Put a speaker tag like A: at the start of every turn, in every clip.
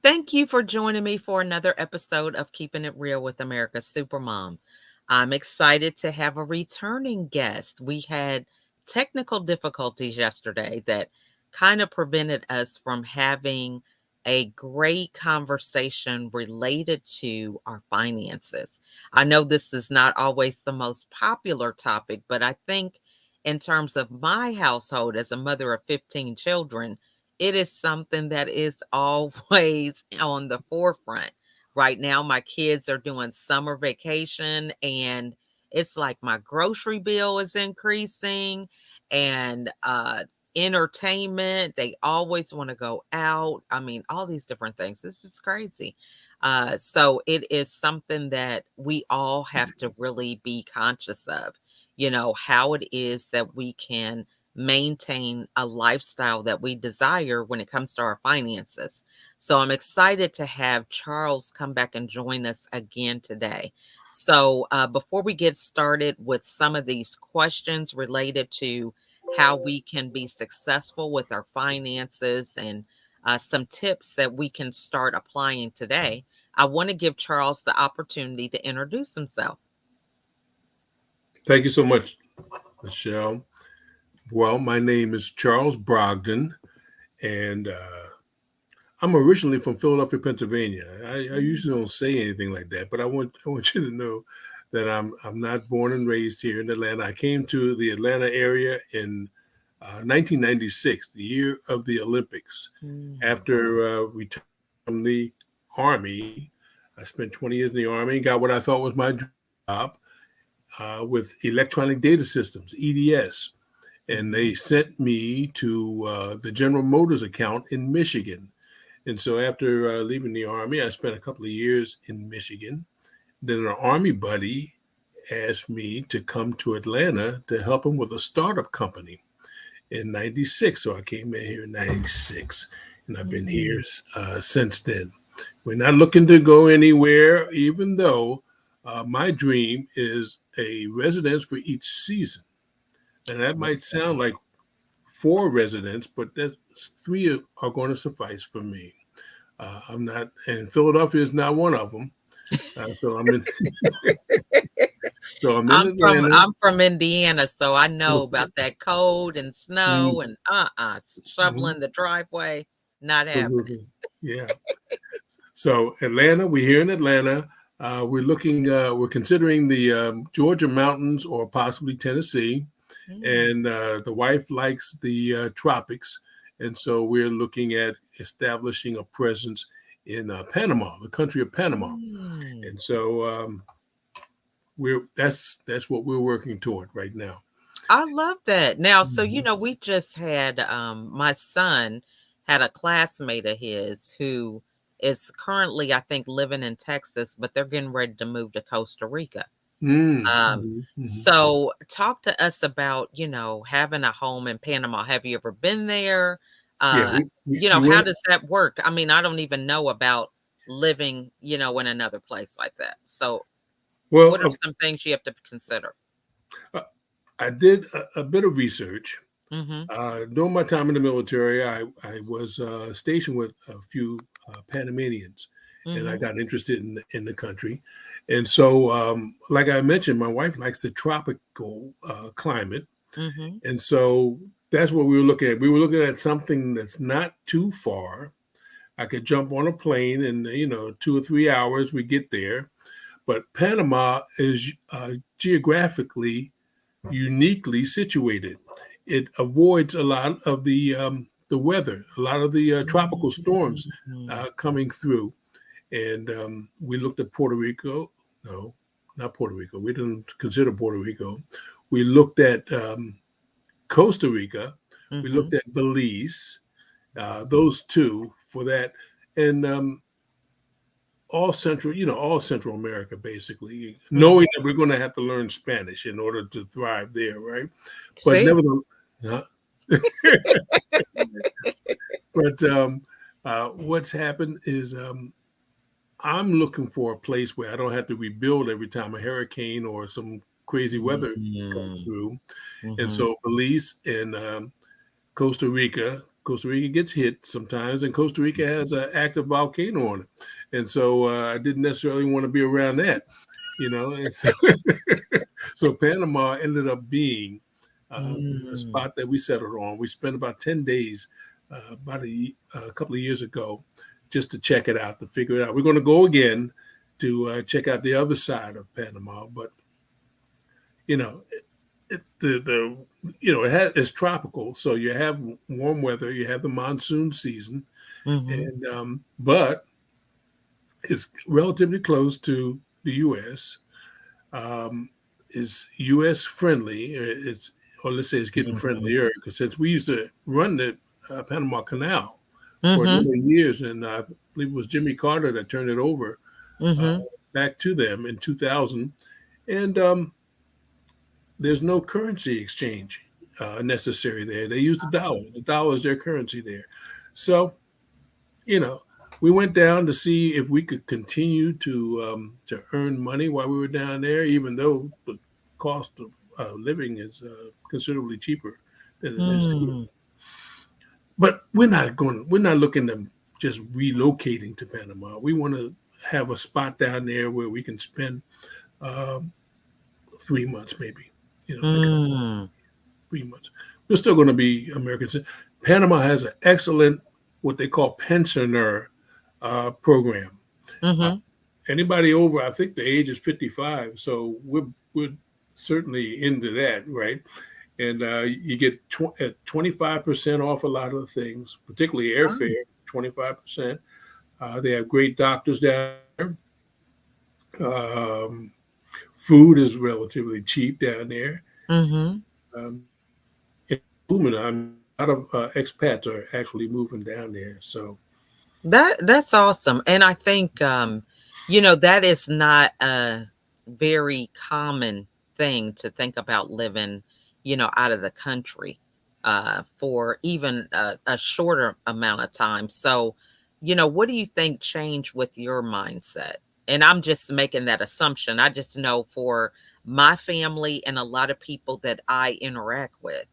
A: Thank you for joining me for another episode of Keeping It Real with America's Supermom. I'm excited to have a returning guest. We had technical difficulties yesterday that kind of prevented us from having a great conversation related to our finances. I know this is not always the most popular topic, but I think in terms of my household as a mother of 15 children, it is something that is always on the forefront. Right now, my kids are doing summer vacation, and it's like my grocery bill is increasing and entertainment. They always want to go out. I mean, all these different things. It's just crazy. So it is something that we all have to really be conscious of, how it is that we can maintain a lifestyle that we desire when it comes to our finances. So I'm excited to have Charles come back and join us again today. So before we get started with some of these questions related to how we can be successful with our finances and some tips that we can start applying today, I want to give Charles the opportunity to introduce himself.
B: Thank you so much, Michelle. Well, my name is Charles Brogden, and I'm originally from Philadelphia, Pennsylvania. I usually don't say anything like that, but I want you to know that I'm not born and raised here in Atlanta. I came to the Atlanta area in 1996, the year of the Olympics.
A: Mm.
B: After returning from the Army, I spent 20 years in the Army, got what I thought was my job with electronic data systems, EDS. And
A: Mhm.
B: they sent me to the General Motors account in Michigan. And so after leaving the Army, I spent a couple of years in Michigan. Then an Army buddy asked me to come to Atlanta to help him with a startup company in 96. So I came in here in 96, and I've been here
A: Mm.
B: since then. We're not looking to go anywhere, even though my dream is a residence for each season. And that might sound like four residents, but that's three are going to suffice for me. I'm not, and Philadelphia is not one of them. So I'm in, so I'm in Atlanta.
A: I'm from Indiana, so I know
B: Okay.
A: about that cold and
B: Mm,
A: snow and
B: mhm,
A: shoveling the driveway, not happening.
B: absolutely. Yeah. So Atlanta, we're here in Atlanta. We're considering the Georgia mountains or possibly Tennessee,
A: Mm.
B: and the wife likes the tropics, and so we're looking at establishing a presence in Panama, the country of Panama,
A: Mm.
B: and so that's what we're working toward right now.
A: I love that. Now, so
B: Mhm.
A: we just had my son had a classmate of his who is currently, I think, living in Texas, but they're getting ready to move to Costa Rica.
B: Mm,
A: Um,
B: mhm, mhm.
A: so talk to us about, having a home in Panama. Have you ever been there?
B: Yeah,
A: Uh,
B: we
A: how
B: went.
A: does that work? I mean, I don't even know about living, in another place like that. So
B: Well,
A: what are some things you have to consider?
B: uh, I did a bit of research.
A: Mm-hmm.
B: During my time in the military, I was stationed with a few Panamanians, and I
A: Mm-hmm.
B: got interested in the country. And so, like I mentioned, my wife likes the tropical climate,
A: Mm-hmm.
B: and so that's what we were looking at. We were looking at something that's not too far. I could jump on a plane, and 2 or 3 hours we get there. But Panama is geographically uniquely situated. It avoids a lot of the weather, a lot of the tropical storms
A: Mm.
B: coming through. And we looked at Puerto Rico. No, not Puerto Rico. We didn't consider Puerto Rico. We looked at Costa Rica. We
A: Mhm.
B: looked at Belize. Those two for that, and all Central America, basically,
A: Mhm.
B: knowing that we're going to have to learn Spanish in order to thrive there, right? But
A: See?
B: nevertheless, huh? but what's happened is I'm looking for a place where I don't have to rebuild every time a hurricane or some crazy weather comes
A: Mhm.
B: through. And
A: Mhm.
B: so Belize and Costa Rica, Costa Rica gets hit sometimes, and Costa Rica has an active volcano on it, and so I didn't necessarily want to be around that, And so, so Panama ended up being a
A: Mm.
B: spot that we settled on. We spent about 10 days about a couple of years ago just to check it out, to figure it out. We're going to go again to check out the other side of Panama, but you know, the it's tropical, so you have warm weather, you have the monsoon season,
A: Mhm.
B: and but it's relatively close to the U.S. Um, is U.S. friendly? It's or let's say it's getting
A: Mhm.
B: friendlier because since we used to run the Panama Canal for a
A: Mhm.
B: number of years, and I believe it was Jimmy Carter that turned it over uh,
A: Mhm.
B: back to them in 2000, and there's no currency exchange necessary there. They use the dollar. The dollar is their currency there. So, you know, we went down to see if we could continue to earn money while we were down there, even though the cost of living is considerably cheaper than it is here.
A: Mm.
B: But we're not going. We're not looking to just relocating to Panama. We want to have a spot down there where we can spend um, 3 months, maybe. That kind of
A: Mm.
B: 3 months. We're still going to be Americans. Panama has an excellent what they call pensioner program. Uh,
A: Mhm.
B: Anybody over, I think the age is 55, so we're certainly into that, right? And you get 25% off a lot of the things, particularly
A: Oh.
B: airfare, 25%. They have great doctors down there. Um, Food is relatively cheap down there.
A: Mhm.
B: Um, and movement, I mean, a lot of expats are actually moving down there. So,
A: That's awesome, and I think, that is not a very common thing to think about living, out of the country, for even a shorter amount of time. So, what do you think changed with your mindset? And I'm just making that assumption. I just know for my family and a lot of people that I interact with,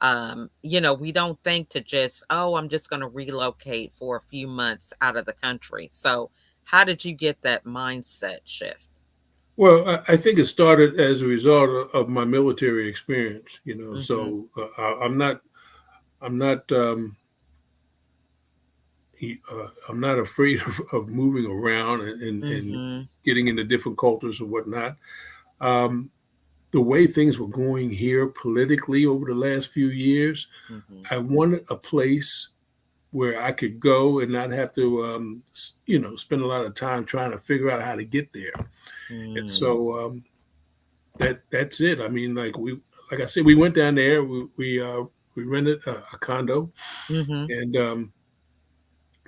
A: we don't think to just, oh, I'm just going to relocate for a few months out of the country. So, how did you get that mindset shift?
B: well, I think it started as a result of my military experience.
A: Mhm.
B: So I'm not, I'm not afraid of moving around and
A: Mhm.
B: getting into different cultures and whatnot. Um, the way things were going here politically over the last few years,
A: Mhm.
B: I wanted a place where I could go and not have to, spend a lot of time trying to figure out how to get there. And
A: Mm.
B: so that's it. I mean, like I said, we went down there. We rented a condo,
A: Mhm.
B: and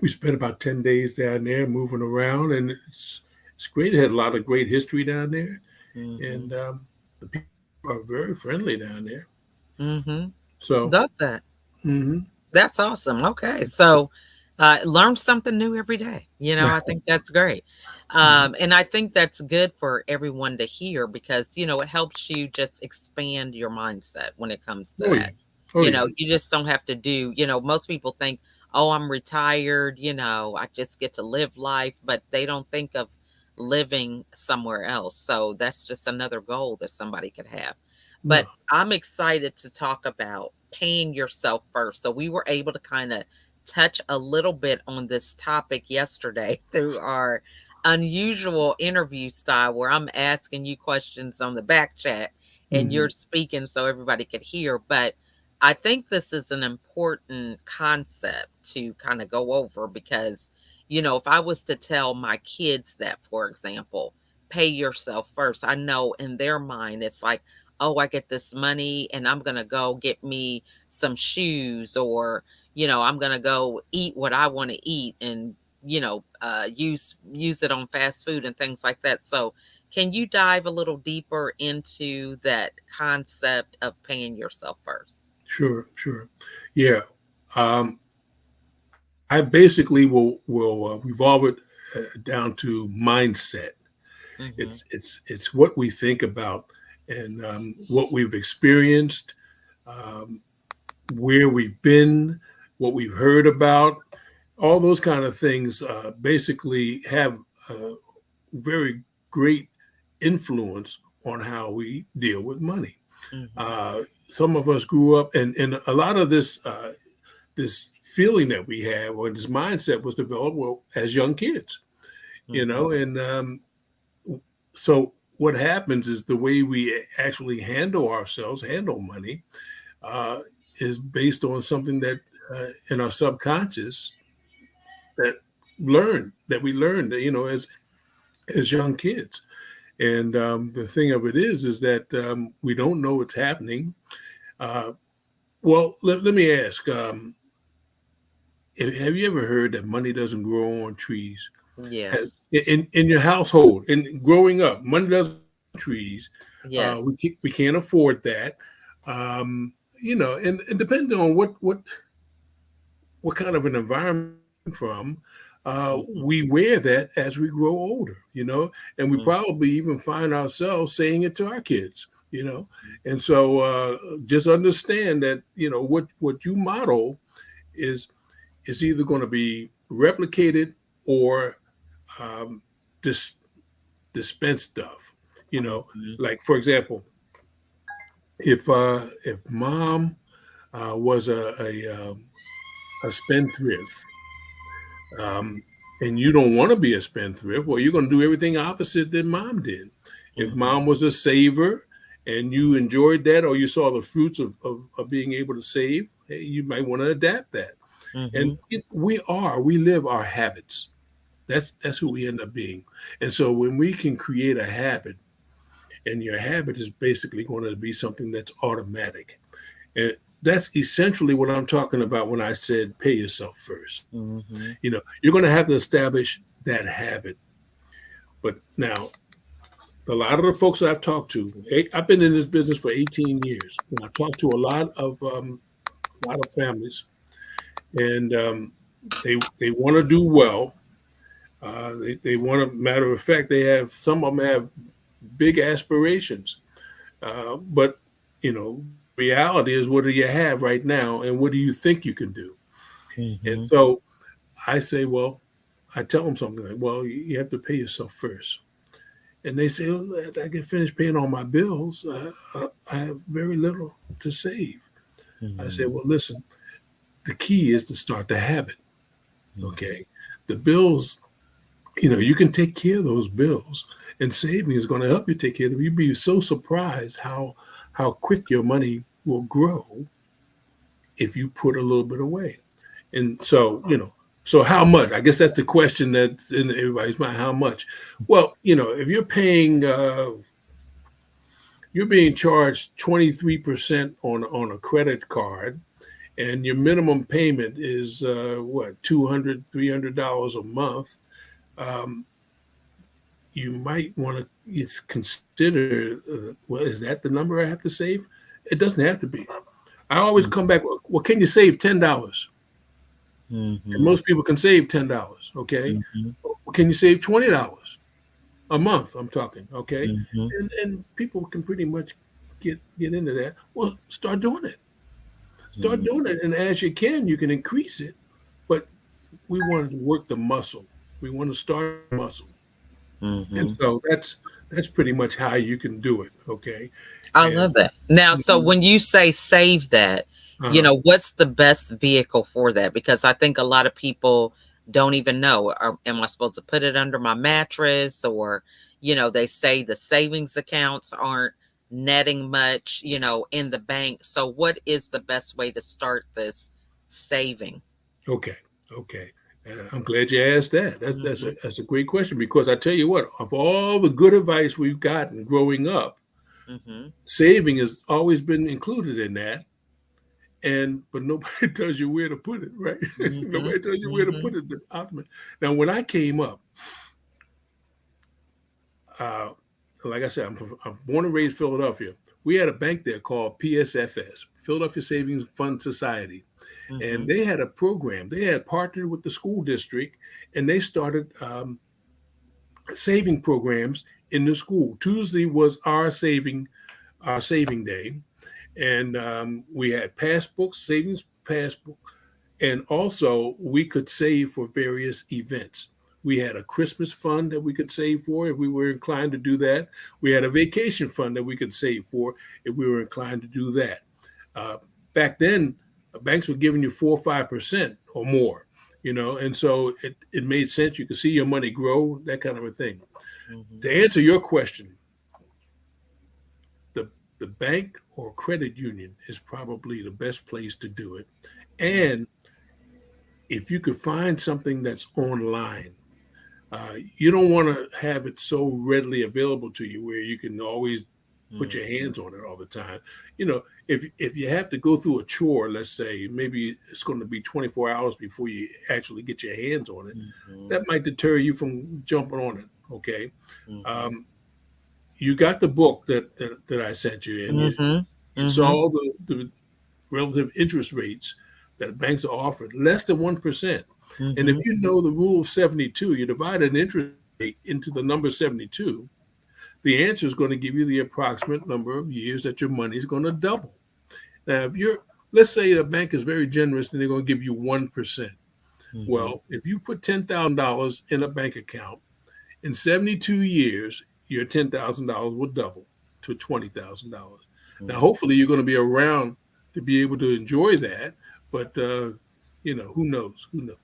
B: we spent about 10 days down there moving around, and it's great. It had a lot of great history down there,
A: Mhm.
B: and the people are very friendly down there.
A: Mhm.
B: So,
A: Love that.
B: mhm.
A: That's awesome. Okay. So, learn something new every day. I think that's great.
B: Mhm.
A: And I think that's good for everyone to hear because, it helps you just expand your mindset when it comes to
B: Oh yeah,
A: that.
B: oh yeah,
A: You just don't have to do, most people think, oh, I'm retired, I just get to live life, but they don't think of living somewhere else. So that's just another goal that somebody could have.
B: no,
A: But I'm excited to talk about paying yourself first. So we were able to kind of touch a little bit on this topic yesterday through our unusual interview style where I'm asking you questions on the back chat and
B: hmm
A: you're speaking so everybody could hear. But I think this is an important concept to kind of go over because, if I was to tell my kids that, for example, pay yourself first, I know in their mind it's like, oh, I get this money and I'm going to go get me some shoes or, I'm going to go eat what I want to eat and, use it on fast food and things like that. So, can you dive a little deeper into that concept of paying yourself first?
B: sure, sure, yeah. Um, I basically will revolve it down to mindset.
A: Mhm.
B: It's what we think about and what we've experienced, um, where we've been, what we've heard about, all those kind of things basically have a very great influence on how we deal with money.
A: Mhm.
B: Uh, some of us grew up, and a lot of this feeling that we have or this mindset was developed well as young kids,
A: Mhm.
B: and so what happens is the way we actually handle ourselves, handle money, uh, is based on something that in our subconscious that that we learned, as young kids. And the thing of it is that we don't know what's happening. Uh, well, let me ask: have you ever heard that money doesn't grow on trees?
A: Yes.
B: In your household, and growing up, money doesn't grow on trees.
A: Yes.
B: We can't afford that. And depending on what kind of an environment we come from,
A: Mhm.
B: we wear that as we grow older, and we
A: Mhm.
B: probably even find ourselves saying it to our kids, and so just understand that what you model is either going to be replicated or um, dis- dispense stuff,
A: Mhm.
B: like for example, if mom was a spendthrift, um, and you don't want to be a spendthrift, well, you're going to do everything opposite than mom did. If
A: Mhm.
B: mom was a saver and you enjoyed that, or you saw the fruits of being able to save, hey, you might want to adapt that. And
A: Mhm.
B: we live our habits. That's who we end up being. And so when we can create a habit, and your habit is basically going to be something that's automatic. And that's essentially what I'm talking about when I said pay yourself first.
A: Mhm.
B: You're going to have to establish that habit. But now, a lot of the folks that I've talked to, I've been in this business for 18 years, and I've talked to a lot of families, and they want to do well. They want to. Matter of fact, they have some of them have big aspirations, but the reality is, what do you have right now, and what do you think you can do? And
A: Mhm.
B: so I say, well, I tell them something like, well, you have to pay yourself first. And they say, well, I get finished paying all my bills. I have very little to save. I say,
A: Mhm.
B: well, listen, the key is to start the habit.
A: Mhm.
B: Okay. The bills, you can take care of those bills, and saving is going to help you take care of them. You'd be so surprised how quick your money will grow if you put a little bit away. And so, so how much? I guess that's the question that's in everybody's mind. How much? Well, if you're being charged 23% on a credit card, and your minimum payment is what, $200, $300 a month. Um, you might want to consider, well, is that the number I have to save? It doesn't have to be. I always come back, well, can you save $10? And
A: Mhm.
B: most people can save $10. Okay.
A: Mhm.
B: Well, can you save $20 a month? I'm talking. Okay.
A: Mhm.
B: And people can pretty much get into that. Well, start doing it. Start
A: Mhm.
B: doing it. And as you can increase it. But we want to work the muscle. We want to start the muscle. And
A: Mhm.
B: so that's pretty much how you can do it. Okay.
A: I
B: And
A: love that. Now, so
B: mhm,
A: when you say save that,
B: uh-huh.
A: what's the best vehicle for that? Because I think a lot of people don't even know. Am I supposed to put it under my mattress? Or, they say the savings accounts aren't netting much, in the bank. So, what is the best way to start this saving?
B: Okay. Okay. I'm glad you asked that.
A: Hmm.
B: That's a great question, because I tell you what, of all the good advice we've gotten growing up,
A: Hmm.
B: saving has always been included in that. And but nobody tells you where to put it, right?
A: Hmm.
B: Nobody tells you where to
A: Hmm.
B: put it. The ultimate. Now, when I came up, uh, like I said, I'm born and raised Philadelphia. We had a bank there called PSFS, Philadelphia Savings Fund Society, and
A: Hmm.
B: they had a program. They had partnered with the school district, and they started saving programs in the school. Tuesday was our saving day, and we had passbooks, savings passbook, And also, we could save for various events. We had a Christmas fund that we could save for if we were inclined to do that. We had a vacation fund that we could save for if we were inclined to do that. Uh, Back then, banks were giving you 4 or 5% or more, and so it made sense. You could see your money grow, that kind of a thing.
A: Mhm.
B: To answer your question, the the bank or credit union is probably the best place to do it. And if you could find something that's online, you don't want to have it so readily available to you where you can always put
A: Mhm.
B: your hands on it all the time. If you have to go through a chore, let's say maybe it's going to be 24 hours before you actually get your hands on it,
A: Mhm.
B: that might deter you from jumping on it. Okay.
A: Mhm.
B: Um, you got the book that I sent you, and
A: Mhm.
B: you
A: Mhm.
B: saw the relative interest rates that banks are offering, less than 1%. And if
A: Mhm.
B: you know the rule of 72, you divide an interest rate into the number 72, the answer is going to give you the approximate number of years that your money is going to double. Now, let's say the bank is very generous and they're going to give you 1%.
A: Mhm.
B: Well, if you put $10,000 in a bank account, in 72 years, your $10,000 will double to $20,000. Now,
A: Mhm.
B: hopefully, you're going to be around to be able to enjoy that, but who knows? Who knows?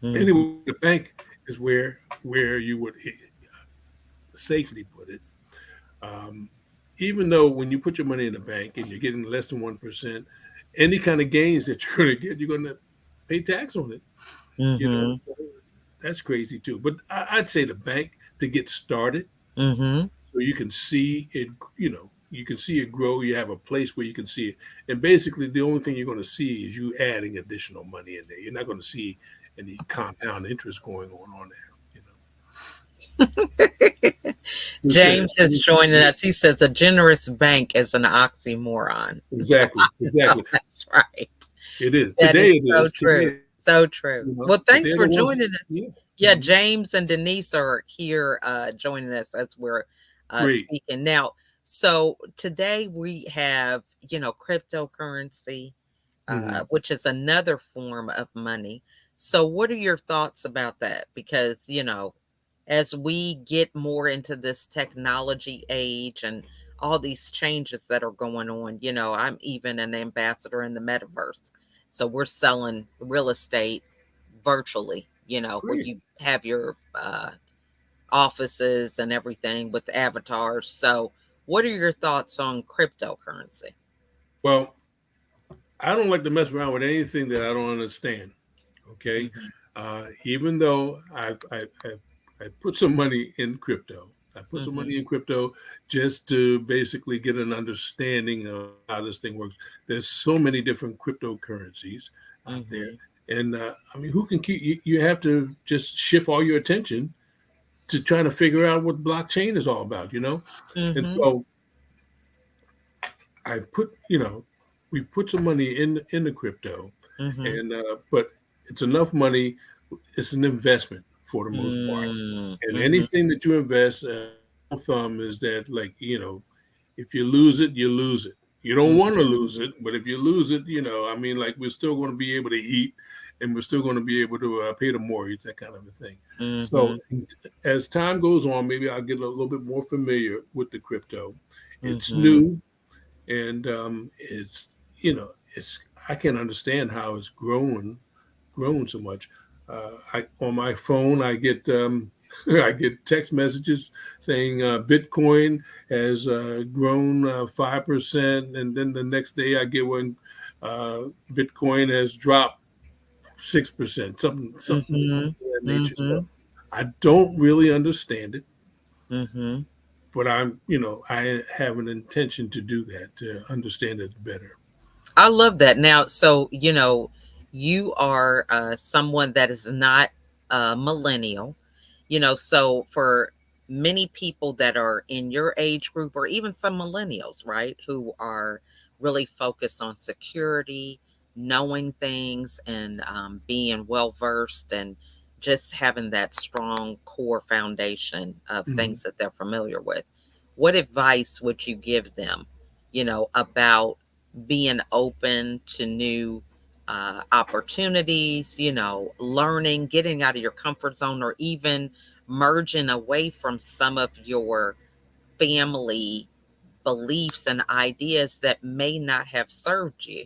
A: Mhm.
B: Anyway, the bank is where you would safely put it. Um, Even though when you put your money in the bank and you're getting less than 1%, any kind of gains that you're going to get, you're going to pay tax on it.
A: Mhm.
B: So that's crazy too. But I'd say the bank to get started,
A: Mhm.
B: so you can see it. You can see it grow. You have a place where you can see it, and basically the only thing you're going to see is you adding additional money in there. You're not going to see any compound interest going on there. Who said
A: James is joining
B: it?
A: us. He says a generous bank is an oxymoron.
B: Exactly,
A: Oh,
B: exactly.
A: that's right.
B: It is
A: That is
B: today. It
A: so
B: is
A: true.
B: today.
A: So true. Well,
B: But
A: thanks
B: they're
A: for
B: the ones.
A: joining us.
B: Yeah.
A: Yeah,
B: Mhm.
A: James and Denise are here joining us as we're
B: Great.
A: speaking. Now, so today we have, cryptocurrency,
B: Hmm.
A: which is another form of money. So, what are your thoughts about that? Because, as we get more into this technology age and all these changes that are going on, I'm even an ambassador in the metaverse. So, we're selling real estate virtually, where
B: Great.
A: you have your offices and everything with avatars. So, what are your thoughts on cryptocurrency?
B: Well, I don't like to mess around with anything that I don't understand. Okay,
A: Hmm.
B: even though I put some money in crypto, I put some
A: Hmm.
B: money in crypto just to basically get an understanding of how this thing works. There's so many different cryptocurrencies out there,
A: Hmm.
B: and I mean, who can keep you? You have to just shift all your attention to trying to figure out what blockchain is all about. And
A: Hmm.
B: so I we put some money in the crypto,
A: Hmm.
B: and but it's enough money. It's an investment for the most part,
A: Mm,
B: and
A: mhm,
B: anything that you invest, rule of thumb is that if you lose it, you lose it. You don't want to
A: mhm,
B: lose it, but if you lose it, I mean, like we're still going to be able to eat, and we're still going to be able to pay the mortgage, that kind of a thing. So
A: mhm,
B: as time goes on, maybe I'll get a little bit more familiar with the crypto. It's
A: mhm,
B: new, and it's I can't understand how it's grown so much. I On my phone I get I get text messages saying Bitcoin has grown 5%, and then the next day I get one, Bitcoin has dropped 6%, something
A: mhm,
B: of that nature. So
A: mhm,
B: I don't really understand it,
A: mhm.
B: but I have an intention to do that, to understand it better.
A: I love that. Now, so, you are someone that is not a millennial, so for many people that are in your age group or even some millennials, right, who are really focused on security, knowing things, and being well versed and just having that strong core foundation of
B: Mhm.
A: things that they're familiar with. What advice would you give them, about being open to new opportunities, learning, getting out of your comfort zone, or even merging away from some of your family beliefs and ideas that may not have served you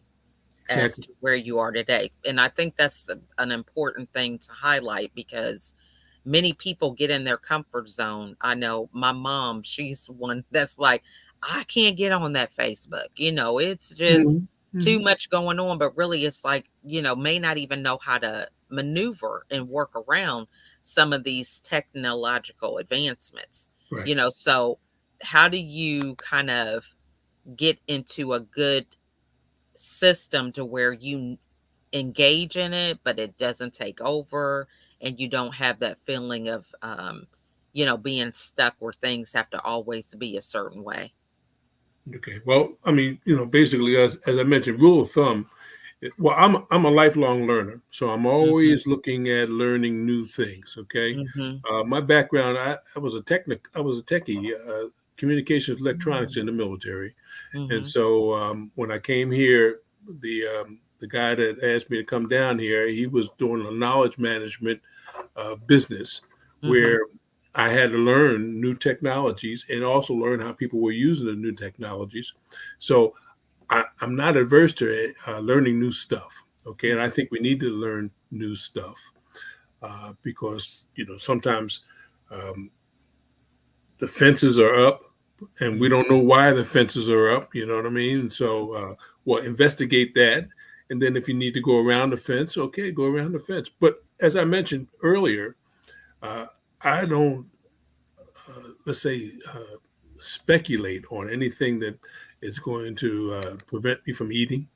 A: as
B: Exactly.
A: to where you are today. And I think that's an important thing to highlight because many people get in their comfort zone. I know my mom, she's one that's like, I can't get on that Facebook. It's just
B: Mhm.
A: too
B: Mhm.
A: much going on. But really, it's like, may not even know how to maneuver and work around some of these technological advancements.
B: Right.
A: So how do you kind of get into a good system to where you engage in it, but it doesn't take over, and you don't have that feeling of, being stuck where things have to always be a certain way.
B: Okay. Well, I mean, basically, as I mentioned, rule of thumb. Well, I'm a lifelong learner, so I'm
A: Mhm,
B: always looking at learning new things. Okay.
A: mhm,
B: My background, I was a techie, communications electronics
A: mm,
B: in the military, and
A: mhm,
B: so when I came here, the guy that asked me to come down here, he was doing a knowledge management business
A: mhm,
B: where I had to learn new technologies and also learn how people were using the new technologies. So I'm not adverse to learning new stuff. Okay, and I think we need to learn new stuff because sometimes um, the fences are up, and we
A: mhm,
B: don't know why the fences are up. You know what I mean? So, well, investigate that, and then if you need to go around the fence, okay, go around the fence. But as I mentioned earlier, uh, I don't, let's say, speculate on anything that is going to prevent me from eating,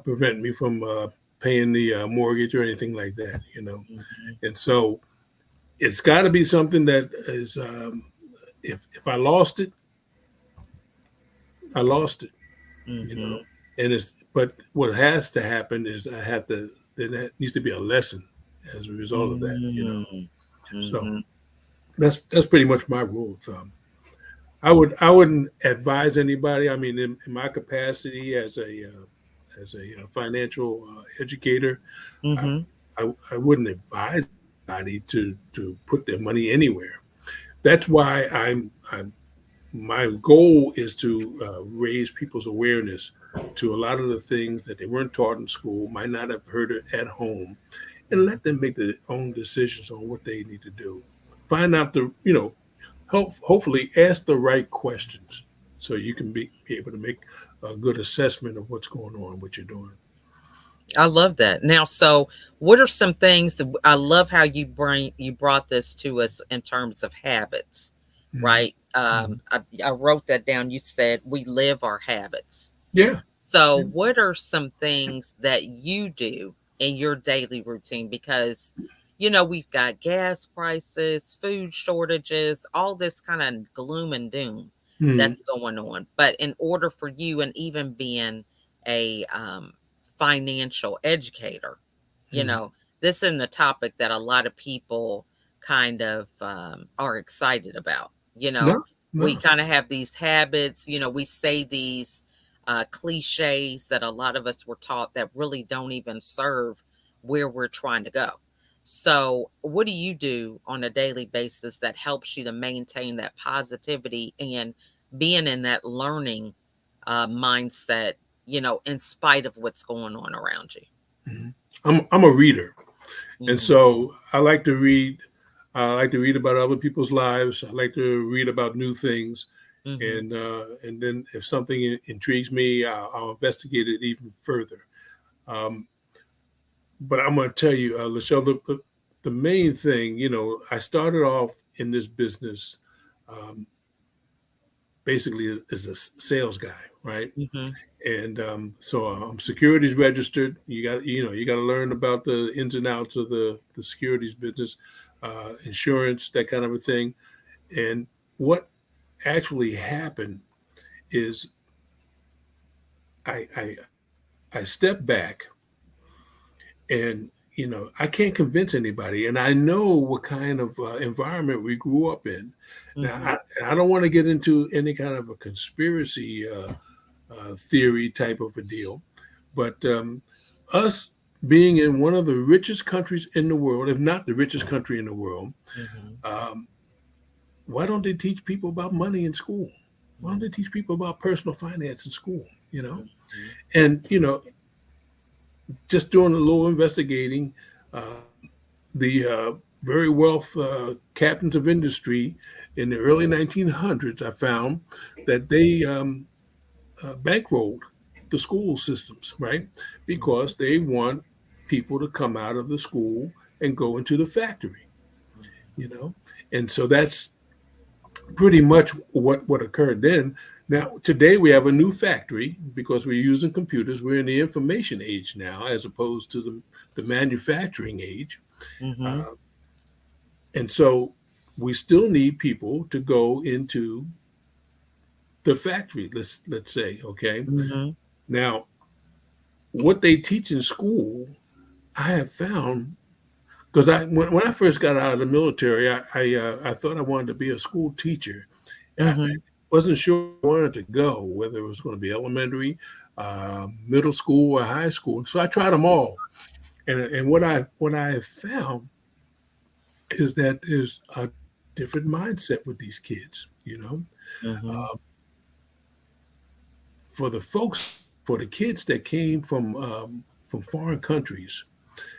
B: prevent me from paying the mortgage or anything like that.
A: mhm,
B: And so it's got to be something that is, if I lost it, I lost it. You know,
A: mhm,
B: and it's but what has to happen is I have to. There needs to be a lesson as a result of that.
A: mm,
B: So
A: mhm,
B: that's pretty much my rule of thumb. I wouldn't advise anybody. I mean, in my capacity as a financial educator, I,
A: mhm,
B: I wouldn't advise anybody to put their money anywhere. That's why I'm my goal is to raise people's awareness to a lot of the things that they weren't taught in school, might not have heard it at home, and
A: mhm.
B: let them make their own decisions on what they need to do. Find out hopefully ask the right questions so you can be able to make a good assessment of what's going on, what you're doing.
A: I love that. Now, so what are some things I love how you brought this to us in terms of habits,
B: Mhm.
A: right?
B: Mhm.
A: I wrote that down. You said we live our habits.
B: Yeah.
A: So,
B: Yeah.
A: what are some things that you do in your daily routine? Because, we've got gas prices, food shortages, all this kind of gloom and doom
B: Mhm.
A: that's going on. But in order for you, and even being a financial educator, you
B: Mhm.
A: know, this isn't a topic that a lot of people kind of are excited about.
B: No,
A: We
B: no.
A: kind of have these habits, we say these cliches that a lot of us were taught that really don't even serve where we're trying to go. So, what do you do on a daily basis that helps you to maintain that positivity and being in that learning mindset, in spite of what's going on around you?
B: Mhm. I'm a reader. And
A: Hmm.
B: so I like to read. I like to read about other people's lives. I like to read about new things,
A: Hmm.
B: and then if something intrigues me, I'll investigate it even further. Um, but I'm going to tell you, Lachelle, the main thing, I started off in this business basically as a sales guy, right?
A: Hmm.
B: And so I'm securities registered. You got to learn about the ins and outs of the securities business, insurance, that kind of a thing. And what actually happened is I I, I stepped back, and I can't convince anybody, and I know what kind of environment we grew up in. Now
A: Hmm.
B: I don't want to get into any kind of a conspiracy theory type of a deal, but us being in one of the richest countries in the world, if not the richest country in the world,
A: Mhm.
B: um, why don't they teach people about money in school? Why don't
A: Mhm.
B: they teach people about personal finance in school?
A: Mhm.
B: And just doing a little investigating, uh, the very wealth captains of industry in the early 1900s, I found that they bankrolled the school systems, right?
A: Mhm.
B: Because they want people to come out of the school and go into the factory, you know? And so that's pretty much what occurred then. Now, today we have a new factory because we're using computers. We're in the information age now as opposed to the manufacturing age.
A: Mhm.
B: Uh, and so we still need people to go into the factory, let's say, okay?
A: Mhm.
B: Now, what they teach in school, I have found because when I first got out of the military, I thought I wanted to be a school teacher. I
A: Mhm.
B: wasn't sure I wanted to go, whether it was going to be elementary, middle school, or high school. So I tried them all, and what I have found is that there's a different mindset with these kids.
A: Mhm.
B: Uh, for the folks, for the kids that came from foreign countries,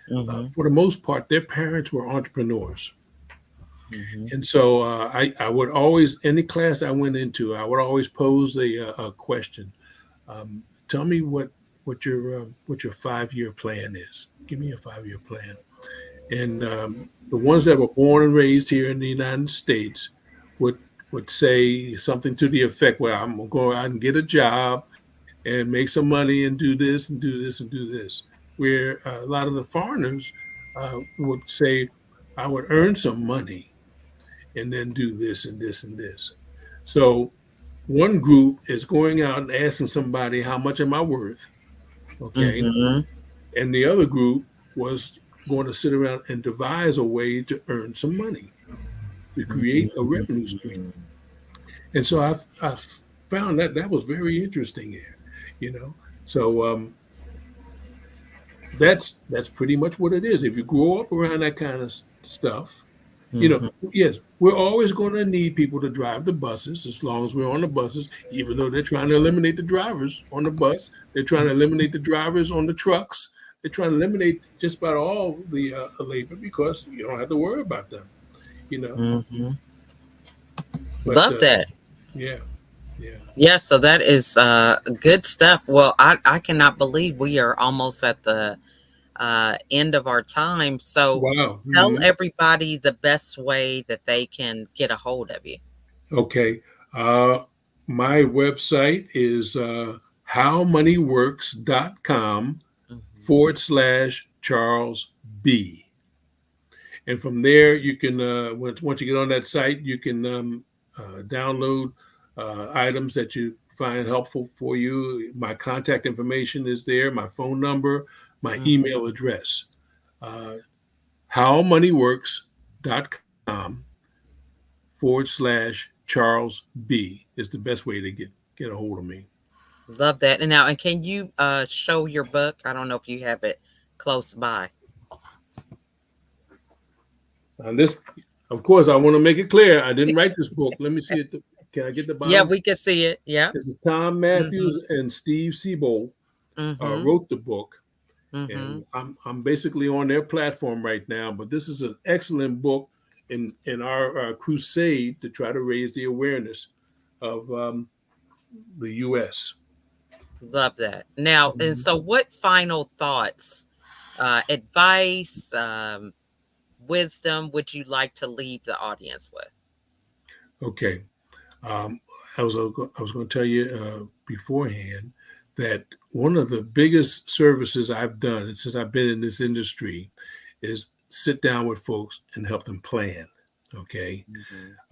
A: Mhm.
B: for the most part, their parents were entrepreneurs.
A: Mhm.
B: And so I would always, any class I went into, I would always pose a question. Tell me what your 5-year plan is. Give me a 5-year plan. And the ones that were born and raised here in the United States would would say something to the effect, "Well, I'm gonna go out and get a job and make some money and do this and do this and do this." Where a lot of the foreigners would say, "I would earn some money and then do this and this and this." So one group is going out and asking somebody, how much am I worth? Okay.
A: Mhm.
B: And the other group was going to sit around and devise a way to earn some money, to create a revenue stream.
A: Mhm.
B: And so I found that was very interesting here, you know. So that's pretty much what it is. If you grow up around that kind of stuff, you know,
A: Mhm.
B: yes, we're always going to need people to drive the buses as long as we're on the buses, even though they're trying to eliminate the drivers on the bus. They're trying to eliminate the drivers on the trucks. They're trying to eliminate just about all the labor because you don't have to worry about them, you know.
A: Mhm.
B: But
A: Love that.
B: yeah, yeah.
A: Yeah, so that is good stuff. Well, I cannot believe we are almost at the end of our time. So
B: Wow.
A: tell
B: Mhm.
A: everybody the best way that they can get a hold of you.
B: Okay. Uh, my website is howmoneyworks.com
A: Mhm.
B: forward slash Charles B. And from there, you can once you get on that site, you can download items that you find helpful for you. My contact information is there, my phone number, my
A: Mhm.
B: email address. Uh, howmoneyworks.com forward slash Charles B is the best way to get a hold of me.
A: Love that. And now, and can you show your book? I don't know if you have it close by.
B: And this, of course, I want to make it clear. I didn't write this book. Let me see it. Can I get the
A: Yeah,
B: bottom?
A: we can see it. Yeah.
B: This is Tom
A: Mhm.
B: Matthews and Steve Siebold
A: Mhm.
B: wrote the book, and
A: Mhm.
B: I'm basically on their platform right now. But this is an excellent book in our crusade to try to raise the awareness of the U.S.
A: Love that. Now, and
B: Mhm.
A: so what final thoughts, advice, wisdom would you like to leave the audience with?
B: Okay, um, I was going to tell you beforehand that one of the biggest services I've done since I've been in this industry is sit down with folks and help them plan. Okay,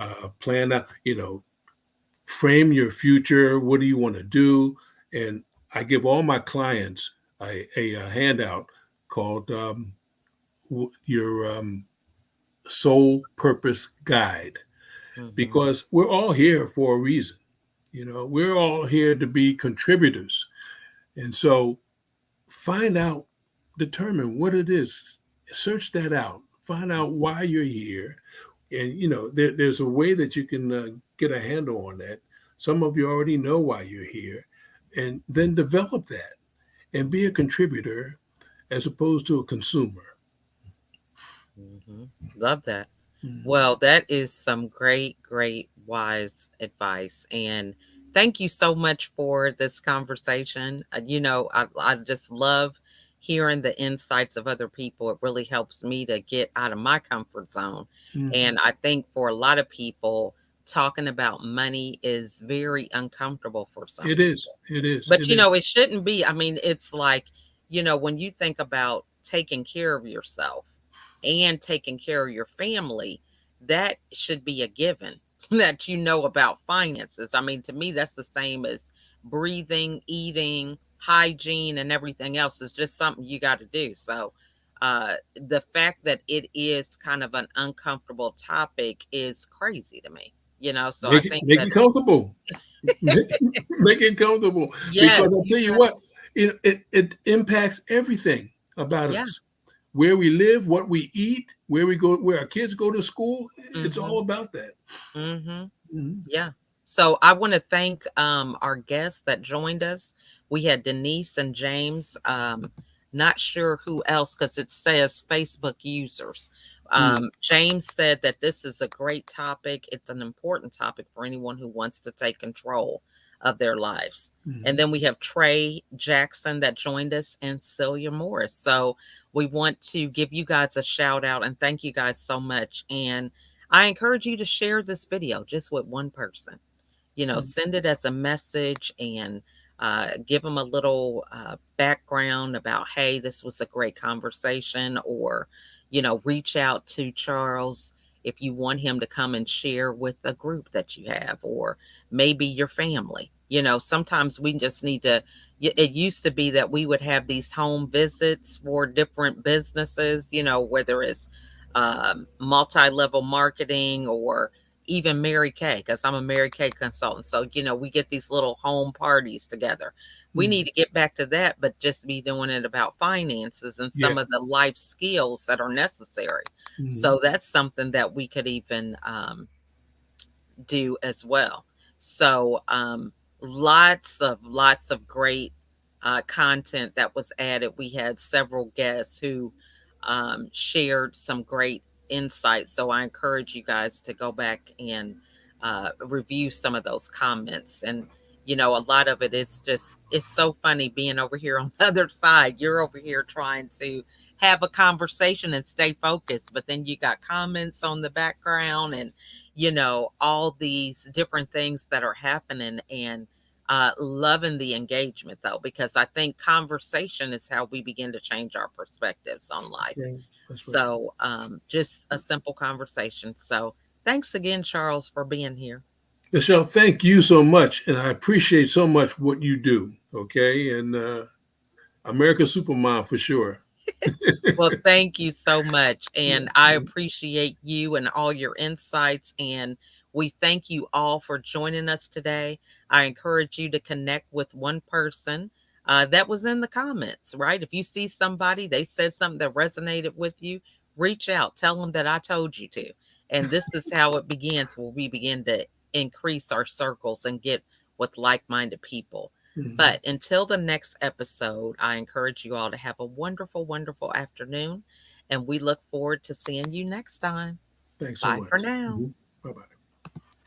A: Mhm.
B: plan out, frame your future. What do you want to do? And I give all my clients a handout called your soul purpose guide,
A: Mhm.
B: because we're all here for a reason. We're all here to be contributors. And so find out. determine what it is. Search that out. Find out why you're here, and there's a way that you can get a handle on that. Some of you already know why you're here, and then develop that and be a contributor as opposed to a consumer.
A: Mhm. Love that.
B: Mhm.
A: Well, that is some great, great, wise advice. And thank you so much for this conversation. I just love hearing the insights of other people. It really helps me to get out of my comfort zone.
B: Mhm.
A: And I think for a lot of people, talking about money is very uncomfortable for some
B: It is.
A: people.
B: It is.
A: But,
B: It is.
A: it shouldn't be. I mean, it's like, when you think about taking care of yourself and taking care of your family, that should be a given that about finances. I mean, to me, that's the same as breathing, eating, hygiene, and everything else is just something you got to do. So, the fact that it is kind of an uncomfortable topic is crazy to me, so I
B: Make it
A: think
B: make
A: that,
B: it comfortable. Make it comfortable,
A: yes,
B: because I
A: you
B: tell you
A: got,
B: what, it impacts everything about
A: yeah.
B: us. Where we live, what we eat, where we go, where our kids go to school. It's
A: Hmm.
B: all about that.
A: Hmm.
B: Mhm.
A: Yeah. So I want to thank our guests that joined us. We had Denise and James. Not sure who else because it says Facebook users.
B: Mhm.
A: James said that this is a great topic. It's an important topic for anyone who wants to take control of their lives. And
B: Mhm.
A: then we have Trey Jackson that joined us and Celia Morris. So we want to give you guys a shout out and thank you guys so much. And I encourage you to share this video just with one person.
B: Mhm.
A: Send it as a message and give them a little background about, hey, this was a great conversation, or, reach out to Charles if you want him to come and share with a group that you have, or maybe your family. Sometimes we just need to. It used to be that we would have these home visits for different businesses, whether it's multi level marketing or even Mary Kay, because I'm a Mary Kay consultant. So, we get these little home parties together. We need
B: Mhm.
A: to get back to that, but just be doing it about finances and
B: Yeah.
A: some of the life skills that are necessary.
B: Mhm.
A: So that's something that we could even do as well. So, lots of great content that was added. We had several guests who shared some great insights. So I encourage you guys to go back and review some of those comments. And a lot of it is just, it's so funny being over here on the other side. You're over here trying to have a conversation and stay focused, but then you got comments on the background and all these different things that are happening, and loving the engagement though, because I think conversation is how we begin to change our perspectives on
B: That's
A: life.
B: right. That's right.
A: So just a simple conversation. So thanks again, Charles, for being here.
B: Michelle, thank you so much, and I appreciate so much what you do. Okay, and America's Supermom for sure.
A: Well, thank you so much.
B: Yeah.
A: And I appreciate you and all your insights. And we thank you all for joining us today. I encourage you to connect with one person that was in the comments, right? If you see somebody, they said something that resonated with you, reach out, tell them that I told you to. And this is how it begins, where we begin to increase our circles and get with like minded people.
B: Mhm.
A: But until the next episode, I encourage you all to have a wonderful, wonderful afternoon. And we look forward to seeing you next time.
B: Thanks so
A: Bye for
B: much.
A: now.
B: Bye bye.